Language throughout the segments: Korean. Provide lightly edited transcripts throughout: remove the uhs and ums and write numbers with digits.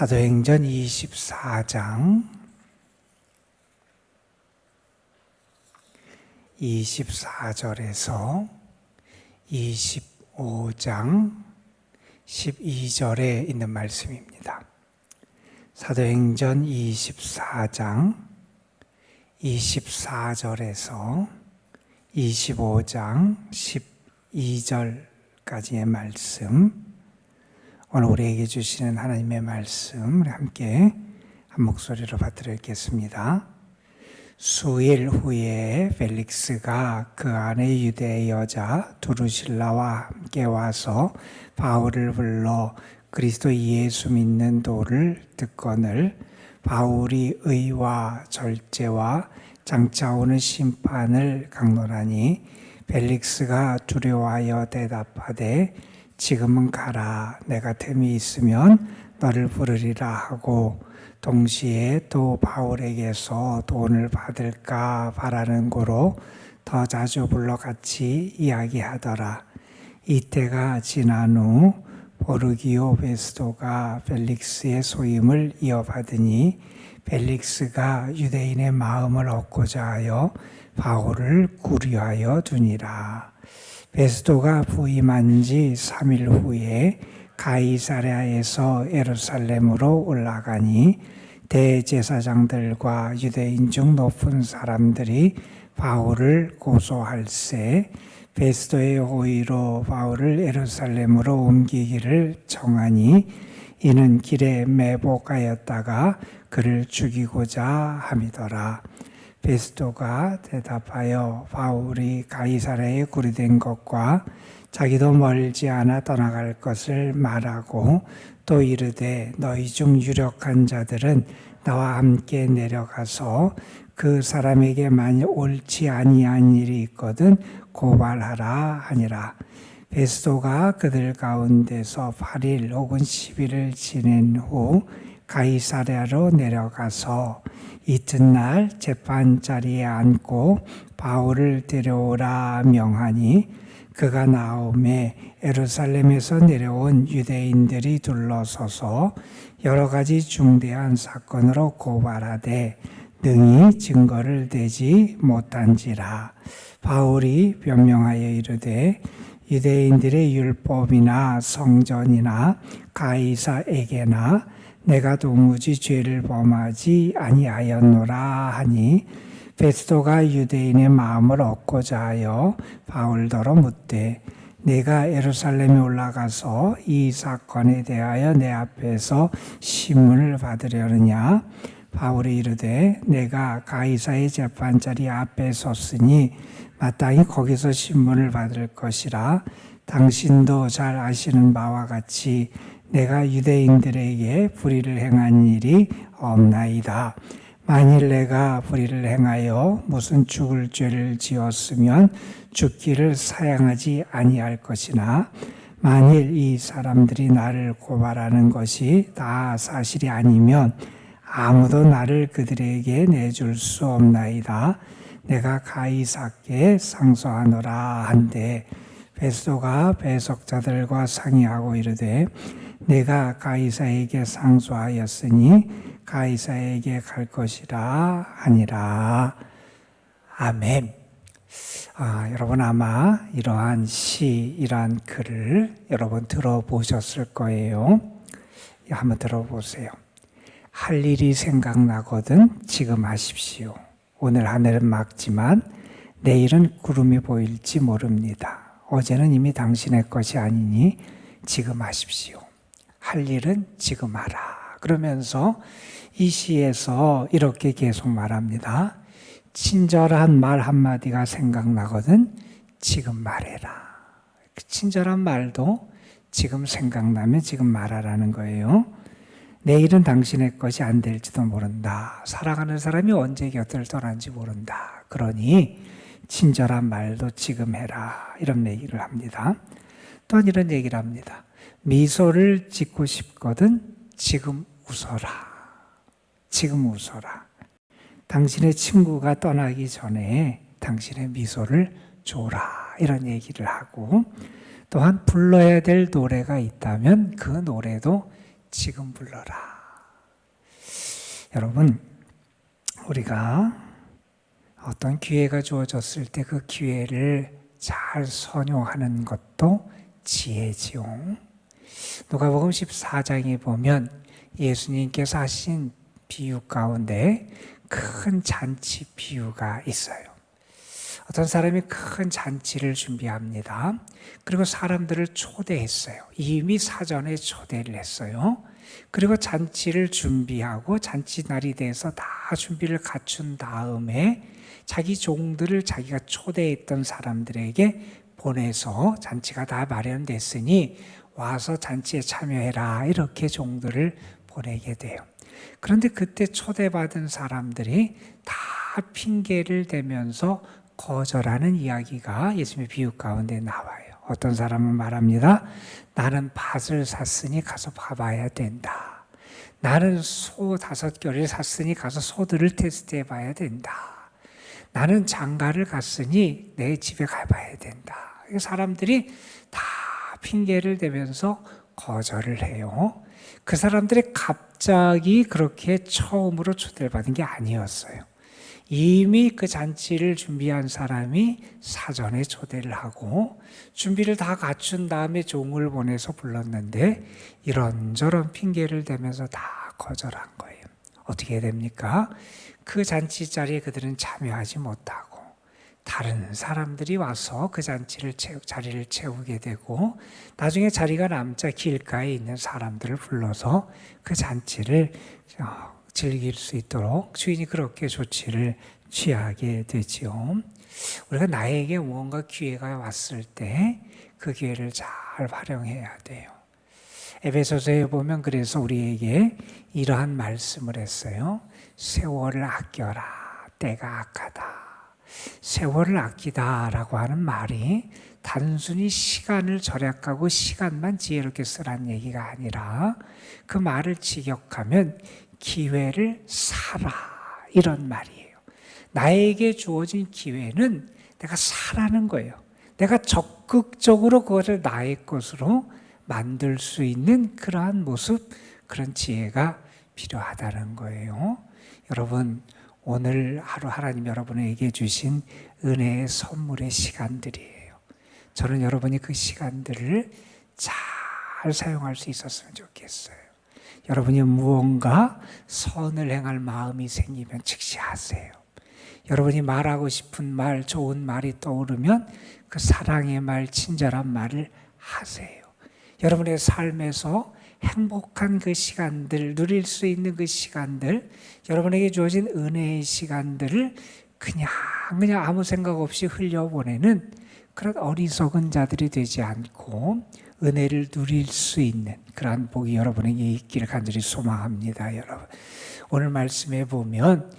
사도행전 24장 24절에서 25장 12절에 있는 말씀입니다. 사도행전 24장 24절에서 25장 12절까지의 말씀, 오늘 우리에게 주시는 하나님의 말씀 우리 함께 한 목소리로 받들겠습니다. 수일 후에 펠릭스가 그 안에 유대 여자 두루실라와 함께 와서 바울을 불러 그리스도 예수 믿는 도를 듣거늘 바울이 의와 절제와 장차 오는 심판을 강론하니 펠릭스가 두려워하여 대답하되 지금은 가라, 내가 틈이 있으면 너를 부르리라 하고 동시에 또 바울에게서 돈을 받을까 바라는 고로 더 자주 불러 같이 이야기하더라. 이때가 지난 후 포르기오 베스도가 펠릭스의 소임을 이어받으니 펠릭스가 유대인의 마음을 얻고자 하여 바울을 구류하여 두니라. 베스도가 부임한 지 3일 후에 가이사랴에서 예루살렘으로 올라가니 대제사장들과 유대인 중 높은 사람들이 바울을 고소할세 베스도의 호의로 바울을 예루살렘으로 옮기기를 청하니 이는 길에 매복하였다가 그를 죽이고자 함이더라. 베스도가 대답하여 바울이 가이사랴에 구리된 것과 자기도 멀지 않아 떠나갈 것을 말하고 또 이르되 너희 중 유력한 자들은 나와 함께 내려가서 그 사람에게 만일 옳지 아니한 일이 있거든 고발하라 하니라. 베스도가 그들 가운데서 8일 혹은 10일을 지낸 후 가이사랴로 내려가서 이튿날 재판자리에 앉고 바울을 데려오라 명하니 그가 나오매 예루살렘에서 내려온 유대인들이 둘러서서 여러 가지 중대한 사건으로 고발하되 능히 증거를 대지 못한지라. 바울이 변명하여 이르되 유대인들의 율법이나 성전이나 가이사에게나 내가 도무지 죄를 범하지 아니하였노라 하니 베스도가 유대인의 마음을 얻고자 하여 바울더러 묻되 내가 예루살렘에 올라가서 이 사건에 대하여 내 앞에서 신문을 받으려느냐. 바울이 이르되 내가 가이사의 재판자리 앞에 섰으니 마땅히 거기서 신문을 받을 것이라. 당신도 잘 아시는 바와 같이 내가 유대인들에게 불의를 행한 일이 없나이다. 만일 내가 불의를 행하여 무슨 죽을 죄를 지었으면 죽기를 사양하지 아니할 것이나 만일 이 사람들이 나를 고발하는 것이 다 사실이 아니면 아무도 나를 그들에게 내줄 수 없나이다. 내가 가이사께 상소하노라 한데 베스도가 배석자들과 상의하고 이르되 내가 가이사에게 상소하였으니 가이사에게 갈 것이라 하니라. 아멘. 여러분 아마 이러한 시, 이러한 글을 여러분 들어보셨을 거예요. 한번 들어보세요. 할 일이 생각나거든 지금 하십시오. 오늘 하늘은 맑지만 내일은 구름이 보일지 모릅니다. 어제는 이미 당신의 것이 아니니 지금 하십시오. 할 일은 지금 하라. 그러면서 이 시에서 이렇게 계속 말합니다. 친절한 말 한마디가 생각나거든 지금 말해라. 친절한 말도 지금 생각나면 지금 말하라는 거예요. 내일은 당신의 것이 안 될지도 모른다. 살아가는 사람이 언제 곁을 떠난지 모른다. 그러니 친절한 말도 지금 해라. 이런 얘기를 합니다. 또한 이런 얘기를 합니다. 미소를 짓고 싶거든 지금 웃어라. 지금 웃어라. 당신의 친구가 떠나기 전에 당신의 미소를 줘라. 이런 얘기를 하고 또한 불러야 될 노래가 있다면 그 노래도 지금 불러라. 여러분, 우리가 어떤 기회가 주어졌을 때 그 기회를 잘 선용하는 것도 지혜지요. 누가복음 14장에 보면 예수님께서 하신 비유 가운데 큰 잔치 비유가 있어요. 어떤 사람이 큰 잔치를 준비합니다. 그리고 사람들을 초대했어요. 이미 사전에 초대를 했어요. 그리고 잔치를 준비하고 잔치 날이 돼서 다 준비를 갖춘 다음에 자기 종들을 자기가 초대했던 사람들에게 보내서 잔치가 다 마련됐으니 와서 잔치에 참여해라, 이렇게 종들을 보내게 돼요. 그런데 그때 초대받은 사람들이 다 핑계를 대면서 거절하는 이야기가 예수님의 비유 가운데 나와요. 어떤 사람은 말합니다. 나는 밭을 샀으니 가서 봐봐야 된다. 나는 소 5결을 샀으니 가서 소들을 테스트해 봐야 된다. 나는 장가를 갔으니 내 집에 가봐야 된다. 사람들이 다 핑계를 대면서 거절을 해요. 그 사람들이 갑자기 그렇게 처음으로 초대를 받은 게 아니었어요. 이미 그 잔치를 준비한 사람이 사전에 초대를 하고 준비를 다 갖춘 다음에 종을 보내서 불렀는데 이런저런 핑계를 대면서 다 거절한 거예요. 어떻게 됩니까? 그 잔치 자리에 그들은 참여하지 못하고 다른 사람들이 와서 그 자리를 채우게 되고 나중에 자리가 남자 길가에 있는 사람들을 불러서 그 잔치를 즐길 수 있도록 주인이 그렇게 조치를 취하게 되지요. 우리가 나에게 무언가 기회가 왔을 때 그 기회를 잘 활용해야 돼요. 에베소서에 보면 그래서 우리에게 이러한 말씀을 했어요. 세월을 아껴라. 때가 악하다. 세월을 아끼다라고 하는 말이 단순히 시간을 절약하고 시간만 지혜롭게 쓰라는 얘기가 아니라 그 말을 직역하면 기회를 사라, 이런 말이에요. 나에게 주어진 기회는 내가 사라는 거예요. 내가 적극적으로 그것을 나의 것으로 만들 수 있는 그러한 모습, 그런 지혜가 필요하다는 거예요. 여러분, 오늘 하루 하나님 여러분에게 주신 은혜의 선물의 시간들이에요. 저는 여러분이 그 시간들을 잘 사용할 수 있었으면 좋겠어요. 여러분이 무언가 선을 행할 마음이 생기면 즉시 하세요. 여러분이 말하고 싶은 말, 좋은 말이 떠오르면 그 사랑의 말, 친절한 말을 하세요. 여러분의 삶에서 행복한 그 시간들, 누릴 수 있는 그 시간들, 여러분에게 주어진 은혜의 시간들을 그냥 아무 생각 없이 흘려보내는 그런 어리석은 자들이 되지 않고 은혜를 누릴 수 있는 그러한 복이 여러분에게 있기를 간절히 소망합니다. 여러분, 오늘 말씀에 보면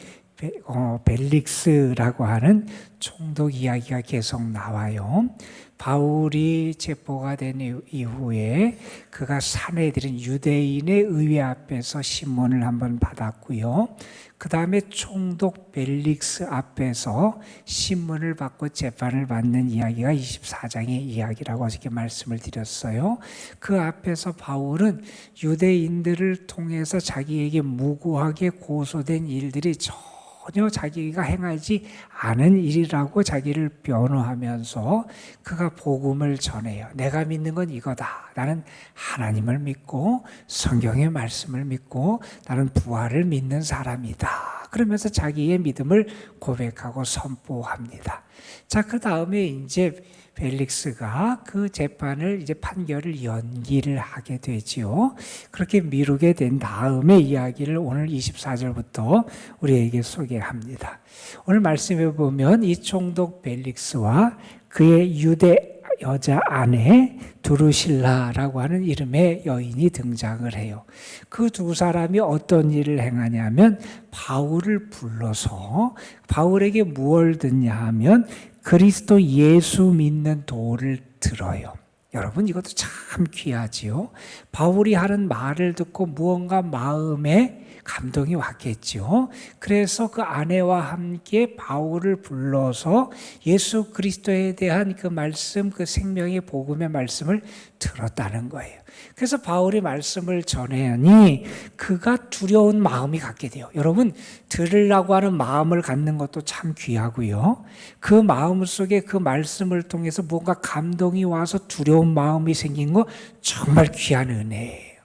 벨릭스라고 하는 총독 이야기가 계속 나와요. 바울이 체포가 된 이후에 그가 산해들인 유대인의 의회 앞에서 신문을 한번 받았고요. 그 다음에 총독 벨릭스 앞에서 신문을 받고 재판을 받는 이야기가 24장의 이야기라고 어저께 말씀을 드렸어요. 그 앞에서 바울은 유대인들을 통해서 자기에게 무고하게 고소된 일들이 전혀 자기가 행하지 않은 일이라고 자기를 변호하면서 그가 복음을 전해요. 내가 믿는 건 이거다. 나는 하나님을 믿고 성경의 말씀을 믿고 나는 부활을 믿는 사람이다. 그러면서 자기의 믿음을 고백하고 선포합니다. 자, 그 다음에 이제 벨릭스가 그 재판을 이제 판결을 연기를 하게 되지요. 그렇게 미루게 된 다음에 이야기를 오늘 24절부터 우리에게 소개합니다. 오늘 말씀에 보면 이 총독 벨릭스와 그의 유대 여자 아내 두루실라라고 하는 이름의 여인이 등장을 해요. 그 두 사람이 어떤 일을 행하냐면 바울을 불러서 바울에게 무엇을 듣냐 하면 그리스도 예수 믿는 도를 들어요. 여러분, 이것도 참 귀하지요. 바울이 하는 말을 듣고 무언가 마음에 감동이 왔겠죠. 그래서 그 아내와 함께 바울을 불러서 예수 그리스도에 대한 그 말씀, 그 생명의 복음의 말씀을 들었다는 거예요. 그래서 바울이 말씀을 전하니 그가 두려운 마음이 갖게 돼요. 여러분, 들으려고 하는 마음을 갖는 것도 참 귀하고요. 그 마음 속에 그 말씀을 통해서 뭔가 감동이 와서 두려운 마음이 생긴 거 정말 귀한 은혜예요.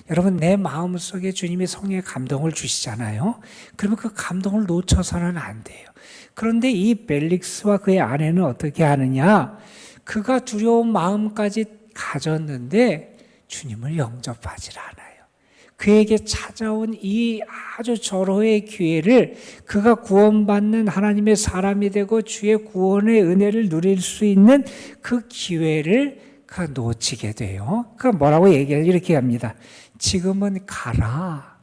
여러분, 내 마음 속에 주님이 성령의 감동을 주시잖아요. 그러면 그 감동을 놓쳐서는 안 돼요. 그런데 이 벨릭스와 그의 아내는 어떻게 하느냐? 그가 두려운 마음까지 가졌는데 주님을 영접하지 않아요. 그에게 찾아온 이 아주 절호의 기회를 그가 구원받는 하나님의 사람이 되고 주의 구원의 은혜를 누릴 수 있는 그 기회를 그가 놓치게 돼요. 그가 뭐라고 얘기해요? 이렇게 합니다. 지금은 가라.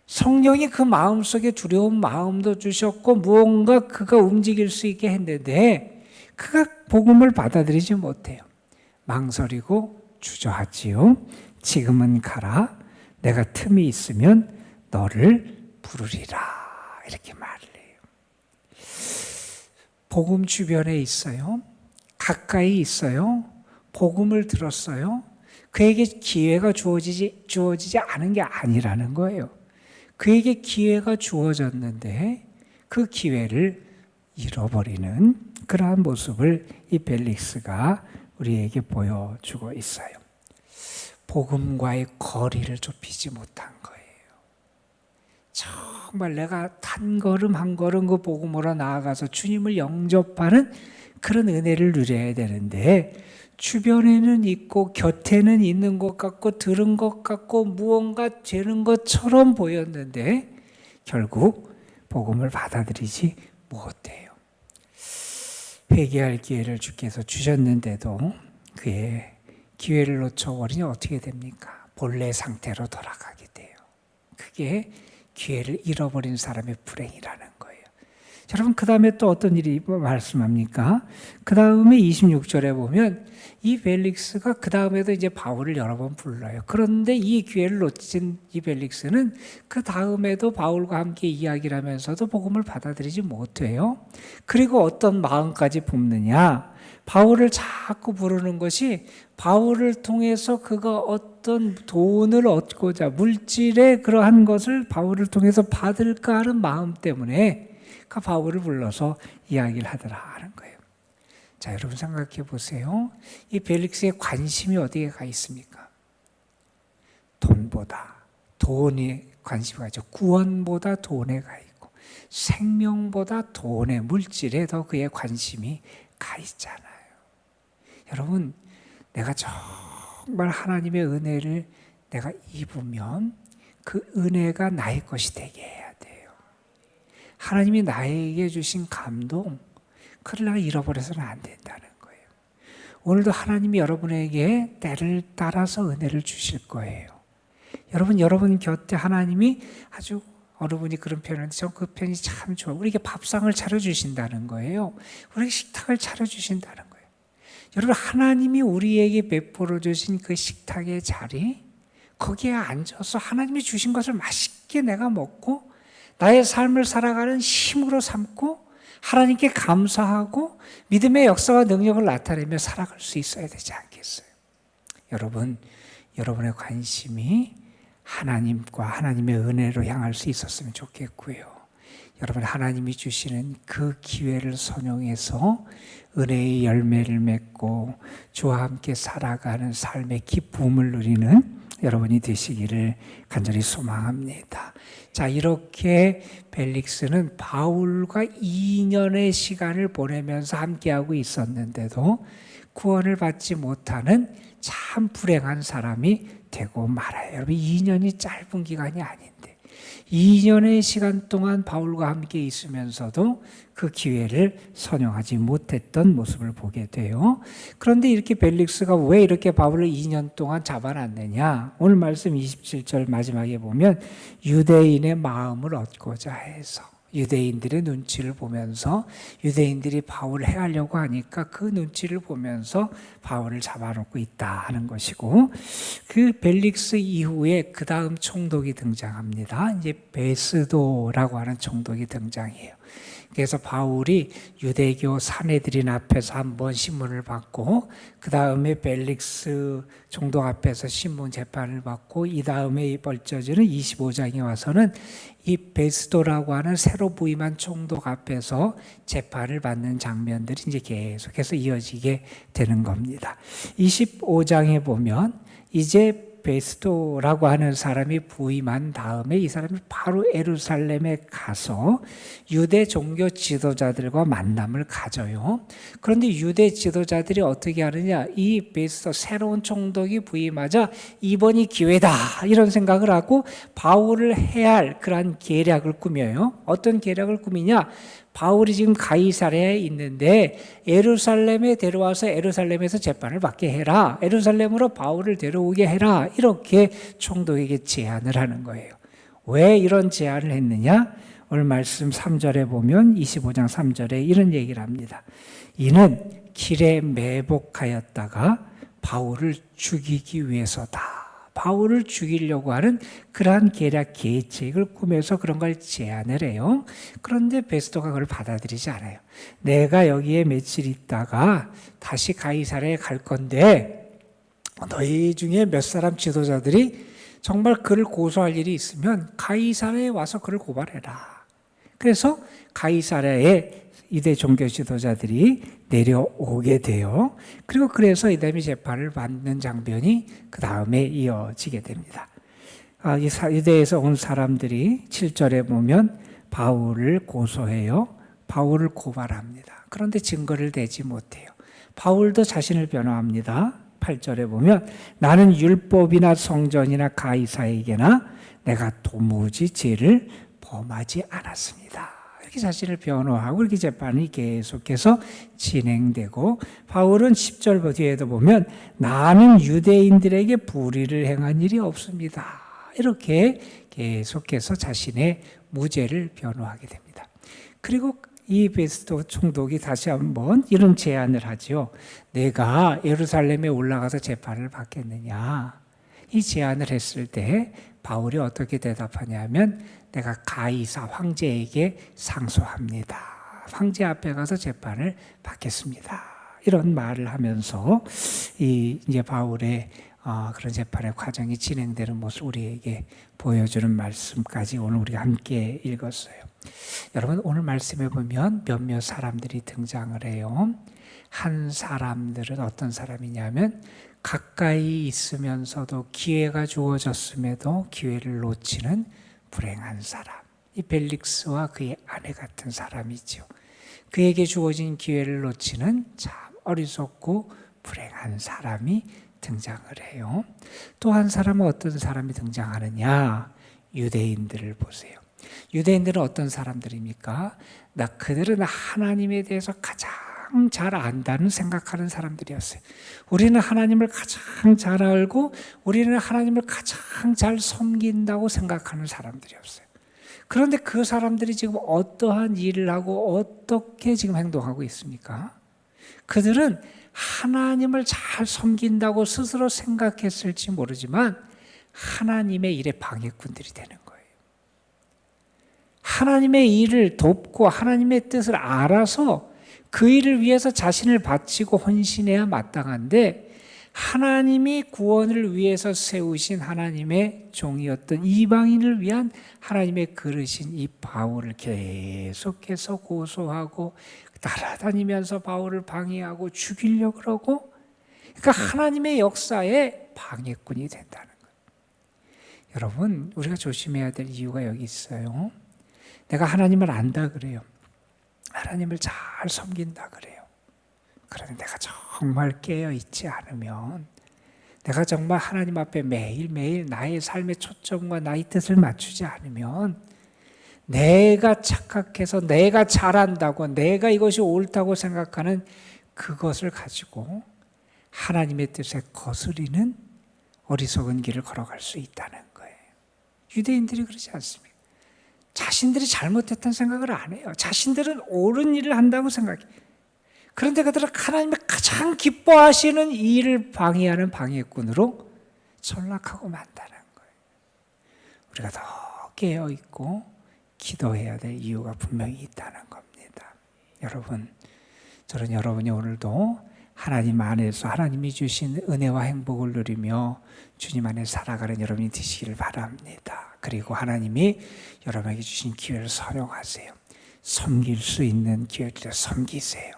성령이 그 마음속에 두려운 마음도 주셨고 무언가 그가 움직일 수 있게 했는데 그가 복음을 받아들이지 못해요. 망설이고 주저하지요. 지금은 가라. 내가 틈이 있으면 너를 부르리라. 이렇게 말을 해요. 복음 주변에 있어요. 가까이 있어요. 복음을 들었어요. 그에게 기회가 주어지지 않은 게 아니라는 거예요. 그에게 기회가 주어졌는데 그 기회를 잃어버리는 그러한 모습을 이 벨릭스가 우리에게 보여주고 있어요. 복음과의 거리를 좁히지 못한 거예요. 정말 내가 한 걸음 한 걸음 그 복음으로 나아가서 주님을 영접하는 그런 은혜를 누려야 되는데 주변에는 있고 곁에는 있는 것 같고 들은 것 같고 무언가 되는 것처럼 보였는데 결국 복음을 받아들이지 못해요. 회개할 기회를 주께서 주셨는데도 그의 기회를 놓쳐버리니 어떻게 됩니까? 본래 상태로 돌아가게 돼요. 그게 기회를 잃어버린 사람의 불행이라는 거예요. 여러분, 그 다음에 또 어떤 일이 말씀합니까? 그 다음에 26절에 보면 이 벨릭스가 그 다음에도 이제 바울을 여러 번 불러요. 그런데 이 기회를 놓친 이 벨릭스는 그 다음에도 바울과 함께 이야기를 하면서도 복음을 받아들이지 못해요. 그리고 어떤 마음까지 봅느냐? 바울을 자꾸 부르는 것이 바울을 통해서 그가 어떤 돈을 얻고자 물질의 그러한 것을 바울을 통해서 받을까 하는 마음 때문에 그 바울을 불러서 이야기를 하더라 하는 거예요. 자, 여러분 생각해 보세요. 이 벨릭스의 관심이 어디에 가 있습니까? 돈에 관심이 가 있죠. 구원보다 돈에 가 있고 생명보다 돈에 물질에 더 그의 관심이 가 있잖아요. 여러분, 내가 정말 하나님의 은혜를 내가 입으면 그 은혜가 나의 것이 되게 해야 돼요. 하나님이 나에게 주신 감동, 그걸 내가 잃어버려서는 안 된다는 거예요. 오늘도 하나님이 여러분에게 때를 따라서 은혜를 주실 거예요. 여러분 곁에 하나님이 아주 어느 분이 그런 표현인데 저 그 표현이 참 좋아요. 우리에게 밥상을 차려주신다는 거예요. 우리에게 식탁을 차려주신다는 거예요. 여러분, 하나님이 우리에게 베풀어 주신 그 식탁의 자리, 거기에 앉아서 하나님이 주신 것을 맛있게 내가 먹고 나의 삶을 살아가는 힘으로 삼고 하나님께 감사하고 믿음의 역사와 능력을 나타내며 살아갈 수 있어야 되지 않겠어요? 여러분, 여러분의 관심이 하나님과 하나님의 은혜로 향할 수 있었으면 좋겠고요. 여러분, 하나님이 주시는 그 기회를 선용해서 은혜의 열매를 맺고 주와 함께 살아가는 삶의 기쁨을 누리는 여러분이 되시기를 간절히 소망합니다. 자, 이렇게 벨릭스는 바울과 2년의 시간을 보내면서 함께하고 있었는데도 구원을 받지 못하는 참 불행한 사람이 되고 말아요. 여러분, 2년이 짧은 기간이 아닌데 2년의 시간 동안 바울과 함께 있으면서도 그 기회를 선용하지 못했던 모습을 보게 돼요. 그런데 이렇게 벨릭스가 왜 이렇게 바울을 2년 동안 잡아놨느냐? 오늘 말씀 27절 마지막에 보면 유대인의 마음을 얻고자 해서, 유대인들의 눈치를 보면서 유대인들이 바울을 해하려고 하니까 그 눈치를 보면서 바울을 잡아놓고 있다 하는 것이고, 그 벨릭스 이후에 그 다음 총독이 등장합니다. 이제 베스도라고 하는 총독이 등장해요. 그래서 바울이 유대교 사내들인 앞에서 한번 신문을 받고 그 다음에 벨릭스 총독 앞에서 신문 재판을 받고 이 다음에 벌쳐지는 25장에 와서는 이 베스도라고 하는 새로 부임한 총독 앞에서 재판을 받는 장면들이 이제 계속해서 이어지게 되는 겁니다. 25장에 보면 이제 베스도라고 하는 사람이 부임한 다음에 이 사람이 바로 예루살렘에 가서 유대 종교 지도자들과 만남을 가져요. 그런데 유대 지도자들이 어떻게 하느냐, 이 베스도 새로운 총독이 부임하자 이번이 기회다 이런 생각을 하고 바울을 해할 그러한 계략을 꾸며요. 어떤 계략을 꾸미냐, 바울이 지금 가이사랴에 있는데 예루살렘에 데려와서 예루살렘에서 재판을 받게 해라, 예루살렘으로 바울을 데려오게 해라, 이렇게 총독에게 제안을 하는 거예요. 왜 이런 제안을 했느냐, 오늘 말씀 3절에 보면 25장 3절에 이런 얘기를 합니다. 이는 길에 매복하였다가 바울을 죽이기 위해서다. 바울을 죽이려고 하는 그러한 계략 계책을 꾸며서 그런 걸 제안을 해요. 그런데 베스도가 그걸 받아들이지 않아요. 내가 여기에 며칠 있다가 다시 가이사랴에 갈 건데 너희 중에 몇 사람 지도자들이 정말 그를 고소할 일이 있으면 가이사랴에 와서 그를 고발해라. 그래서 가이사랴에 유대 종교 지도자들이 내려오게 돼요. 그리고 그래서 이 다음에 재판을 받는 장면이 그 다음에 이어지게 됩니다. 유대에서 온 사람들이 7절에 보면 바울을 고소해요. 바울을 고발합니다. 그런데 증거를 대지 못해요. 바울도 자신을 변호합니다. 8절에 보면 나는 율법이나 성전이나 가이사에게나 내가 도무지 죄를 범하지 않았습니다. 이렇게 자신을 변호하고 이렇게 재판이 계속해서 진행되고, 바울은 10절 뒤에도 보면 나는 유대인들에게 불의를 행한 일이 없습니다. 이렇게 계속해서 자신의 무죄를 변호하게 됩니다. 그리고 이 베스도 총독이 다시 한번 이런 제안을 하죠. 내가 예루살렘에 올라가서 재판을 받겠느냐. 이 제안을 했을 때 바울이 어떻게 대답하냐면 내가 가이사 황제에게 상소합니다. 황제 앞에 가서 재판을 받겠습니다. 이런 말을 하면서 이제 바울의 그런 재판의 과정이 진행되는 모습을 우리에게 보여주는 말씀까지 오늘 우리가 함께 읽었어요. 여러분, 오늘 말씀에 보면 몇몇 사람들이 등장을 해요. 한 사람들은 어떤 사람이냐면 가까이 있으면서도 기회가 주어졌음에도 기회를 놓치는 불행한 사람. 이 벨릭스와 그의 아내 같은 사람이죠. 그에게 주어진 기회를 놓치는 참 어리석고 불행한 사람이 등장을 해요. 또 한 사람은 어떤 사람이 등장하느냐? 유대인들을 보세요. 유대인들은 어떤 사람들입니까? 그들은 하나님에 대해서 가장 잘 안다는 생각하는 사람들이었어요. 우리는 하나님을 가장 잘 알고 우리는 하나님을 가장 잘 섬긴다고 생각하는 사람들이었어요. 그런데 그 사람들이 지금 어떠한 일을 하고 어떻게 지금 행동하고 있습니까? 그들은 하나님을 잘 섬긴다고 스스로 생각했을지 모르지만 하나님의 일에 방해꾼들이 되는 거예요. 하나님의 일을 돕고 하나님의 뜻을 알아서 그 일을 위해서 자신을 바치고 헌신해야 마땅한데, 하나님이 구원을 위해서 세우신 하나님의 종이었던 이방인을 위한 하나님의 그릇인 이 바울을 계속해서 고소하고 따라다니면서 바울을 방해하고 죽이려고 그러고, 그러니까 하나님의 역사에 방해꾼이 된다는 거예요. 여러분, 우리가 조심해야 될 이유가 여기 있어요. 내가 하나님을 안다 그래요. 하나님을 잘 섬긴다 그래요. 그런데 내가 정말 깨어있지 않으면, 내가 정말 하나님 앞에 매일매일 나의 삶의 초점과 나의 뜻을 맞추지 않으면, 내가 착각해서 내가 잘한다고 내가 이것이 옳다고 생각하는 그것을 가지고 하나님의 뜻에 거스리는 어리석은 길을 걸어갈 수 있다는 거예요. 유대인들이 그러지 않습니다. 자신들이 잘못했다는 생각을 안 해요. 자신들은 옳은 일을 한다고 생각해요. 그런데 그들은 하나님이 가장 기뻐하시는 이 일을 방해하는 방해꾼으로 전락하고 만다는 거예요. 우리가 더 깨어있고 기도해야 될 이유가 분명히 있다는 겁니다. 여러분, 저는 여러분이 오늘도 하나님 안에서 하나님이 주신 은혜와 행복을 누리며 주님 안에 살아가는 여러분이 되시기를 바랍니다. 그리고 하나님이 여러분에게 주신 기회를 사용하세요. 섬길 수 있는 기회일 때 섬기세요.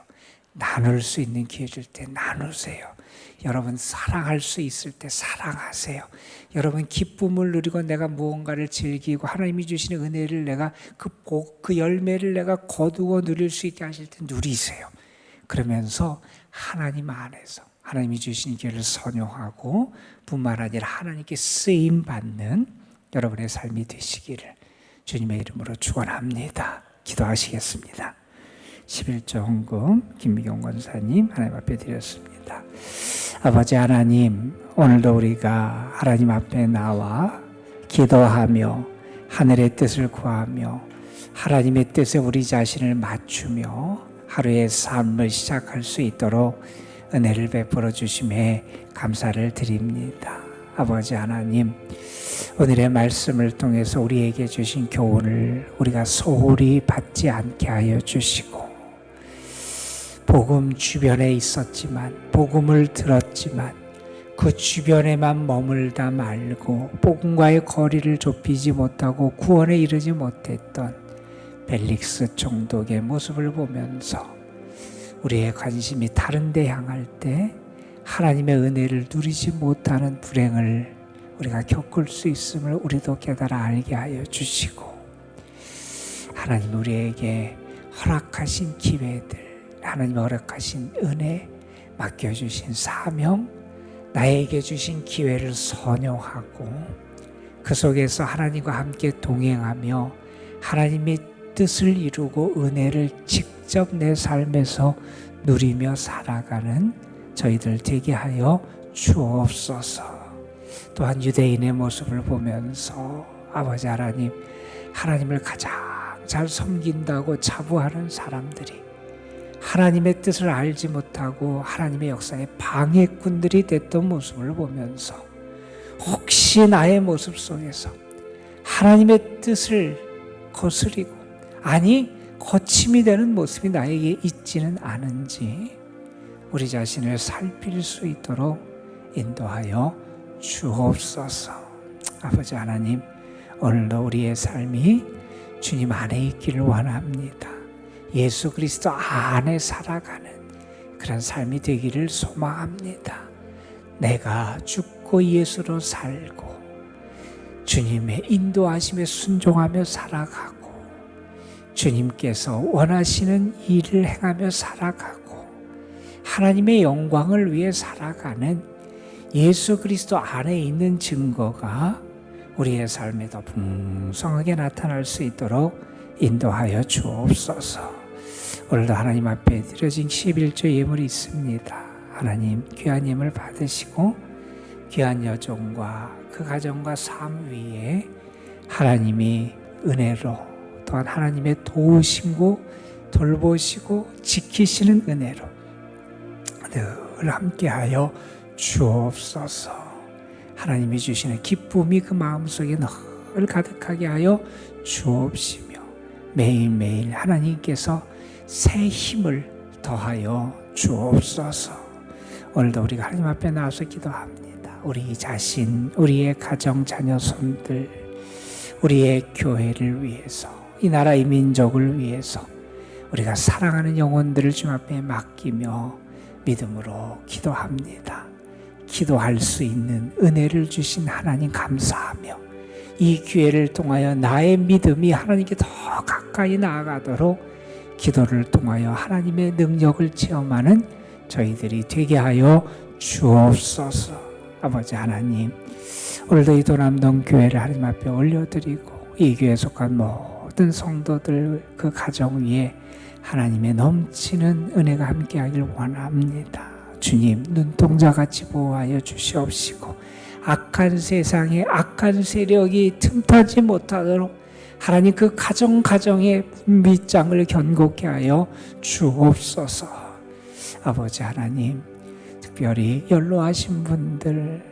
나눌 수 있는 기회일 때 나누세요. 여러분 사랑할 수 있을 때 사랑하세요. 여러분 기쁨을 누리고 내가 무언가를 즐기고 하나님이 주시는 은혜를 내가 그 열매를 내가 거두어 누릴 수 있게 하실 때 누리세요. 그러면서 하나님 안에서 하나님이 주신 기회를 선용하고 뿐만 아니라 하나님께 쓰임받는 여러분의 삶이 되시기를 주님의 이름으로 축원합니다. 기도하시겠습니다. 11조 헌금 김미경 권사님 하나님 앞에 드렸습니다. 아버지 하나님, 오늘도 우리가 하나님 앞에 나와 기도하며 하늘의 뜻을 구하며 하나님의 뜻에 우리 자신을 맞추며 하루의 삶을 시작할 수 있도록 은혜를 베풀어 주심에 감사를 드립니다. 아버지 하나님, 오늘의 말씀을 통해서 우리에게 주신 교훈을 우리가 소홀히 받지 않게 하여 주시고, 복음 주변에 있었지만, 복음을 들었지만 그 주변에만 머물다 말고 복음과의 거리를 좁히지 못하고 구원에 이르지 못했던 벨릭스 총독의 모습을 보면서 우리의 관심이 다른 데 향할 때 하나님의 은혜를 누리지 못하는 불행을 우리가 겪을 수 있음을 우리도 깨달아 알게 하여 주시고, 하나님 우리에게 허락하신 기회들, 하나님 허락하신 은혜, 맡겨주신 사명, 나에게 주신 기회를 선용하고 그 속에서 하나님과 함께 동행하며 하나님의 뜻을 이루고 은혜를 직접 내 삶에서 누리며 살아가는 저희들 되게 하여 주옵소서. 또한 유대인의 모습을 보면서 아버지 하나님, 하나님을 가장 잘 섬긴다고 자부하는 사람들이 하나님의 뜻을 알지 못하고 하나님의 역사의 방해꾼들이 됐던 모습을 보면서 혹시 나의 모습 속에서 하나님의 뜻을 거스리고, 아니 거침이 되는 모습이 나에게 있지는 않은지 우리 자신을 살필 수 있도록 인도하여 주옵소서. 아버지 하나님, 오늘도 우리의 삶이 주님 안에 있기를 원합니다. 예수 그리스도 안에 살아가는 그런 삶이 되기를 소망합니다. 내가 죽고 예수로 살고 주님의 인도하심에 순종하며 살아가고 주님께서 원하시는 일을 행하며 살아가고 하나님의 영광을 위해 살아가는 예수 그리스도 안에 있는 증거가 우리의 삶에 더 풍성하게 나타날 수 있도록 인도하여 주옵소서. 오늘도 하나님 앞에 드려진 11조 예물이 있습니다. 하나님 귀한 예물 받으시고 귀한 여종과 그 가정과 삶 위에 하나님이 은혜로, 또한 하나님의 도우심고 돌보시고 지키시는 은혜로 늘 함께하여 주옵소서. 하나님이 주시는 기쁨이 그 마음속에 늘 가득하게 하여 주옵시며 매일매일 하나님께서 새 힘을 더하여 주옵소서. 오늘도 우리가 하나님 앞에 나와서 기도합니다. 우리 자신, 우리의 가정, 자녀, 손들, 우리의 교회를 위해서, 이 나라, 이 민족을 위해서 우리가 사랑하는 영혼들을 주님 앞에 맡기며 믿음으로 기도합니다. 기도할 수 있는 은혜를 주신 하나님 감사하며 이 기회를 통하여 나의 믿음이 하나님께 더 가까이 나아가도록 기도를 통하여 하나님의 능력을 체험하는 저희들이 되게 하여 주옵소서. 아버지 하나님, 오늘도 이 도남동 교회를 하나님 앞에 올려드리고 이 교회에 속한 모든 성도들 그 가정 위에 하나님의 넘치는 은혜가 함께하길 원합니다. 주님, 눈동자같이 보호하여 주시옵시고 악한 세상에 악한 세력이 틈타지 못하도록 하나님 그 가정의 밑장을 견고케 하여 주옵소서. 아버지 하나님, 특별히 연로하신 분들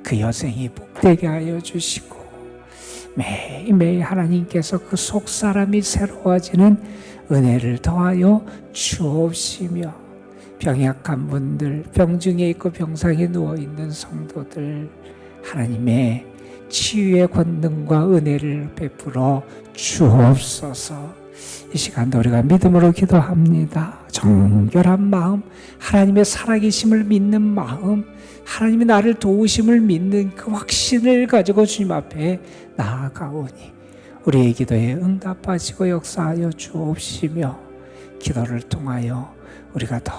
그 여생이 복되게 하여 주시고 매일매일 하나님께서 그 속사람이 새로워지는 은혜를 더하여 주옵시며, 병약한 분들, 병중에 있고 병상에 누워있는 성도들, 하나님의 치유의 권능과 은혜를 베풀어 주옵소서. 이 시간도 우리가 믿음으로 기도합니다. 정결한 마음, 하나님의 살아계심을 믿는 마음, 하나님이 나를 도우심을 믿는 그 확신을 가지고 주님 앞에 나아가오니 우리의 기도에 응답하시고 역사하여 주옵시며, 기도를 통하여 우리가 더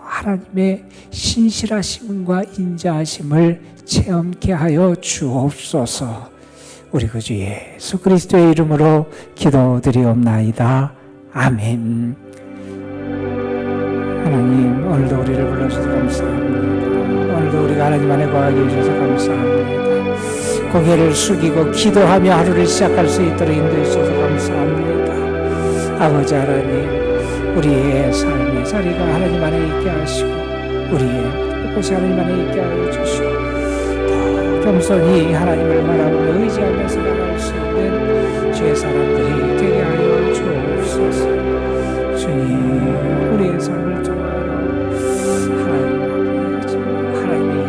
하나님의 신실하심과 인자하심을 체험케 하여 주옵소서. 우리 구주 예수 그리스도의 이름으로 기도드리옵나이다. 아멘. 하나님, 오늘도 우리를 불러주셔서 감사합니다. 오늘도 우리가 하나님 안에 거하게 해주셔서 감사합니다. 고개를 숙이고 기도하며 하루를 시작할 수 있도록 인도해 주셔서 감사합니다. 아버지 하나님, 우리의 삶의 자리가 하나님 안에 있게 하시고 우리의 곳이 하나님 안에 있게 하여 주시고 더 겸손히 하나님을 바라보며 의지하면서 나갈 수 있는 주의 사람들이 되게 하여 주옵소서. 주님, 우리의 삶을 통하여